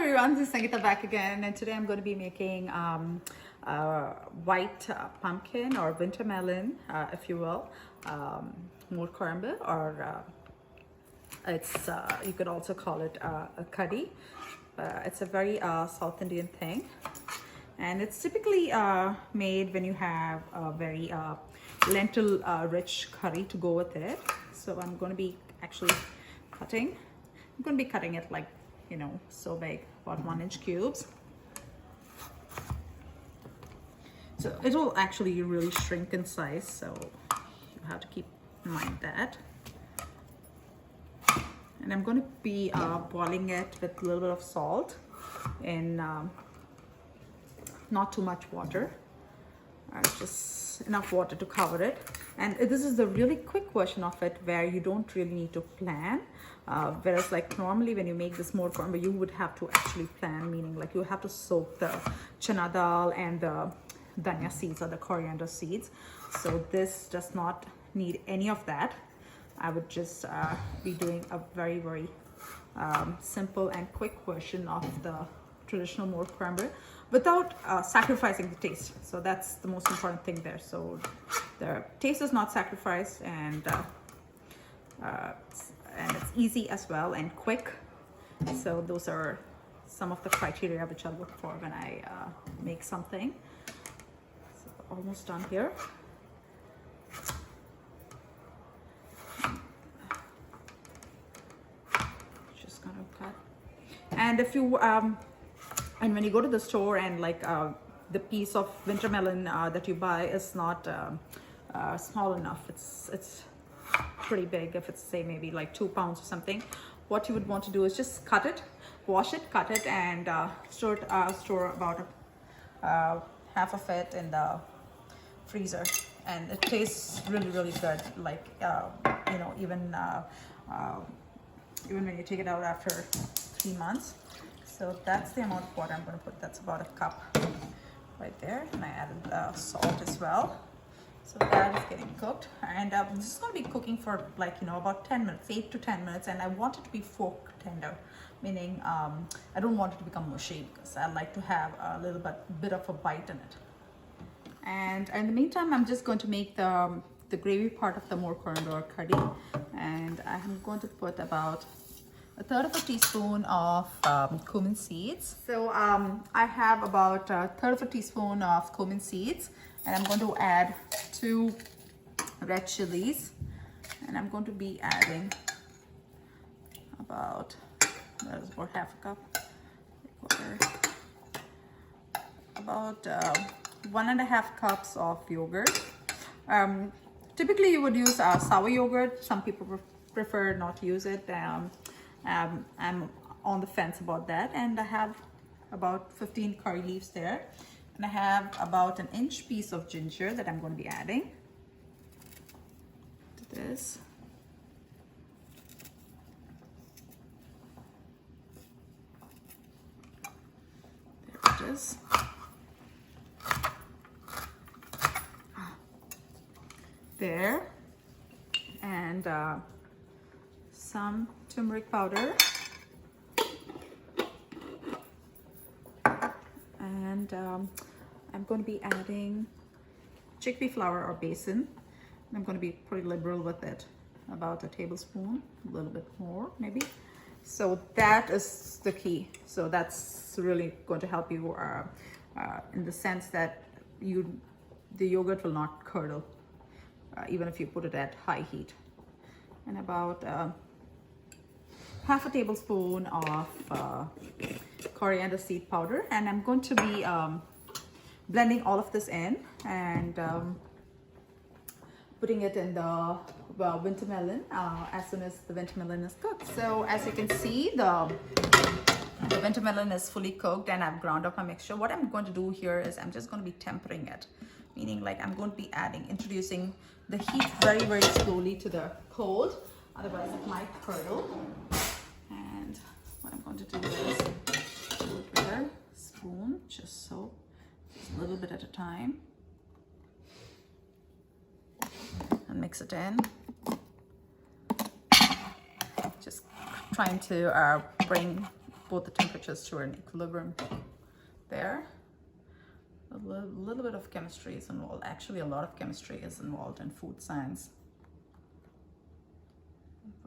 everyone, this is Sangeetha back again, and today I'm going to be making white pumpkin or winter melon, if you will, morkozhambu, or it's you could also call it a curry. It's a very South Indian thing, and it's typically made when you have a very lentil rich curry to go with it. So I'm going to be actually cutting. I'm going to be cutting it like, you know, so big, about 1-inch cubes. So it will actually really shrink in size, so you have to keep in mind that. And I'm going to be boiling it with a little bit of salt and not too much water, just enough water to cover it. And this is the really quick version of it where you don't really need to plan. Whereas like normally when you make this morkozhambu, you would have to actually plan, meaning like you have to soak the chana dal and the dhania seeds or the coriander seeds. So this does not need any of that. I would just be doing a very, very simple and quick version of the traditional morkozhambu without sacrificing the taste. So that's the most important thing there. So the taste is not sacrificed, and it's easy as well and quick. So those are some of the criteria which I look for when I make something. So almost done here. Just gonna cut. And if you and when you go to the store and like the piece of winter melon that you buy is not small enough, it's pretty big. If it's say maybe like 2 pounds or something, what you would want to do is just cut it, wash it, cut it, and store about half of it in the freezer, and it tastes really, really good. Like you know, even when you take it out after 3 months. So that's the amount of water I'm going to put. That's about a cup right there, and I added salt as well. So that is getting cooked, and this is going to be cooking for like, you know, about 10 minutes, 8 to 10 minutes, and I want it to be fork tender, meaning I don't want it to become mushy, because I like to have a little bit of a bite in it. And in the meantime, I'm just going to make the gravy part of the morkozhambu or curry, and I'm going to put about 1/3 of a teaspoon of cumin seeds. So I have about 1/3 of a teaspoon of cumin seeds, and I'm going to add 2 red chilies, and I'm going to be adding about, that is about half a cup, about 1.5 cups of yogurt. Typically you would use sour yogurt. Some people prefer not to use it. I'm on the fence about that, and I have about 15 curry leaves there, and I have about 1-inch piece of ginger that I'm going to be adding to this. There it is. There, and some turmeric powder, and I'm going to be adding chickpea flour or besan. I'm going to be pretty liberal with it, about a tablespoon, a little bit more maybe. So that is the key. So that's really going to help you in the sense that the yogurt will not curdle even if you put it at high heat. And about half a tablespoon of coriander seed powder, and I'm going to be blending all of this in and putting it in the winter melon as soon as the winter melon is cooked. So as you can see, the winter melon is fully cooked, and I've ground up my mixture. What I'm going to do here is I'm just going to be tempering it, meaning like I'm going to be introducing the heat very, very slowly to the cold, otherwise it might curdle. And what I'm going to do is do it with a spoon, just so, just a little bit at a time, and mix it in. Just trying to bring both the temperatures to an equilibrium there. A little bit of chemistry is involved. Actually, a lot of chemistry is involved in food science.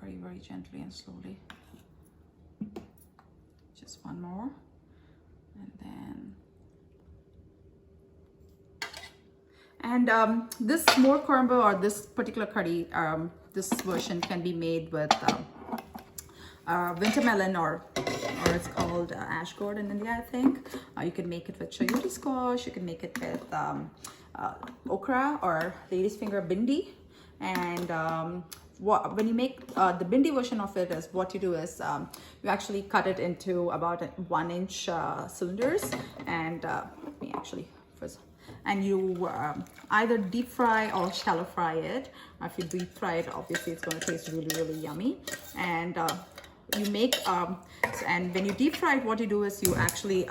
Very, very gently and slowly. Just one more. And then... And this morkozhambu, or this particular curry, this version can be made with winter melon, or it's called ash gourd in India, I think. You can make it with chayote squash. You can make it with okra or lady's finger bindi. And when you make the bindi version of it, is what you do is you actually cut it into about 1-inch cylinders, and let me actually first. And you either deep fry or shallow fry it. If you deep fry it, obviously it's going to taste really, really yummy. And you make and when you deep fry it, what you do is you actually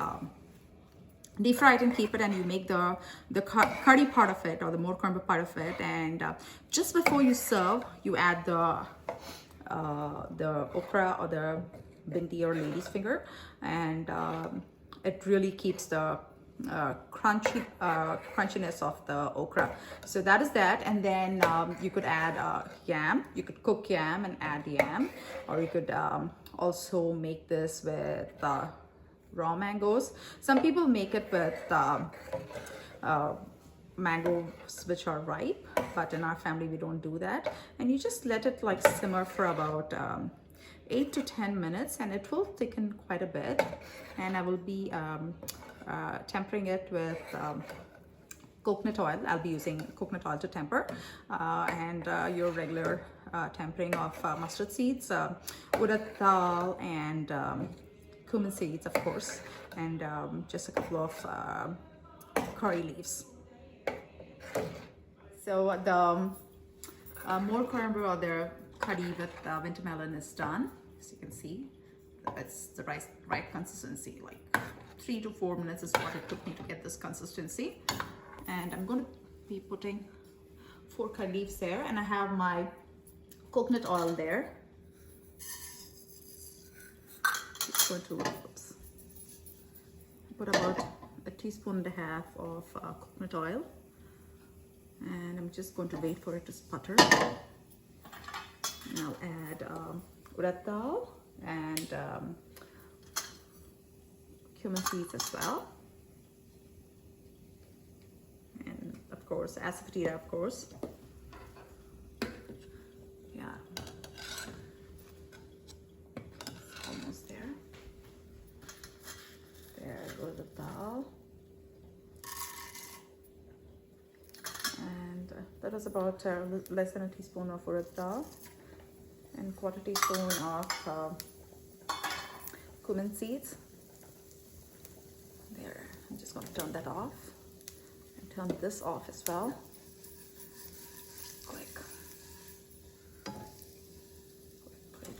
deep fry it and keep it, and you make the curry part of it, or the morkozhambu part of it. And just before you serve, you add the okra or the bindi or lady's finger, and it really keeps the crunchiness of the okra. So that is that. And then you could add yam. You could cook yam and add yam, or you could also make this with raw mangoes. Some people make it with mangoes which are ripe, but in our family we don't do that. And you just let it like simmer for about 8 to 10 minutes, and it will thicken quite a bit. And I will be tempering it with coconut oil. I'll be using coconut oil to temper, and your regular tempering of mustard seeds, urad dal, and cumin seeds, of course, and just a couple of curry leaves. So the morkozhambu, or the curry with winter melon, is done. As you can see, it's the right consistency. Like 3 to 4 minutes is what it took me to get this consistency. And I'm going to be putting 4 curry leaves there, and I have my coconut oil there. Just going to put about 1.5 teaspoons of coconut oil, and I'm just going to wait for it to sputter. And I'll add urad dal and cumin seeds as well, and of course asafoetida, of course. Yeah, almost there. There goes the dal, and that was about less than 1 teaspoon of urad dal and 1/4 teaspoon of cumin seeds. There, I'm just going to turn that off, and turn this off as well. Quick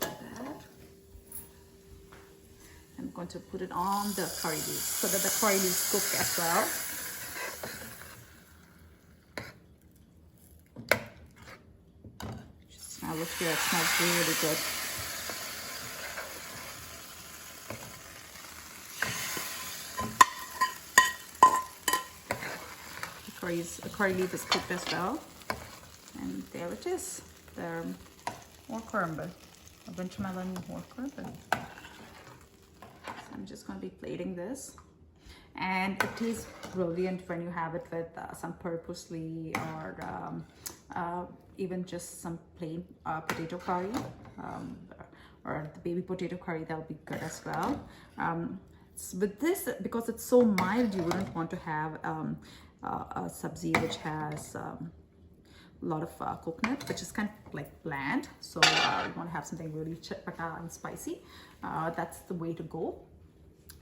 like that. I'm going to put it on the curry leaves so that the curry leaves cook as well. Just smell it here. It smells really good. The curry leaf is cooked as well, and there it is, the morkozhambu, a winter melon morkozhambu. So I'm just going to be plating this, and it tastes brilliant when you have it with some purposely, or even just some plain potato curry, or the baby potato curry. That'll be good as well. With this, because it's so mild, you wouldn't want to have a sabzi which has a lot of coconut, which is kind of like bland. So you want to have something really chitpata and spicy. That's the way to go.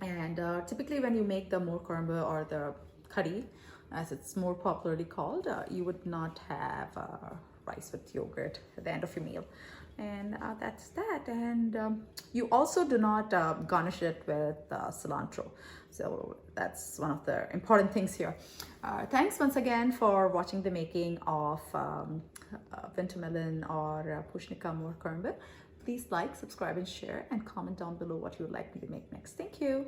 And typically when you make the morkozhambu, or the curry, as it's more popularly called, you would not have rice with yogurt at the end of your meal. And that's that. And you also do not garnish it with cilantro. So that's one of the important things here. Thanks once again for watching the making of winter melon or pushnika morkozhambu. Please like, subscribe, and share, and comment down below what you would like me to make next. Thank you.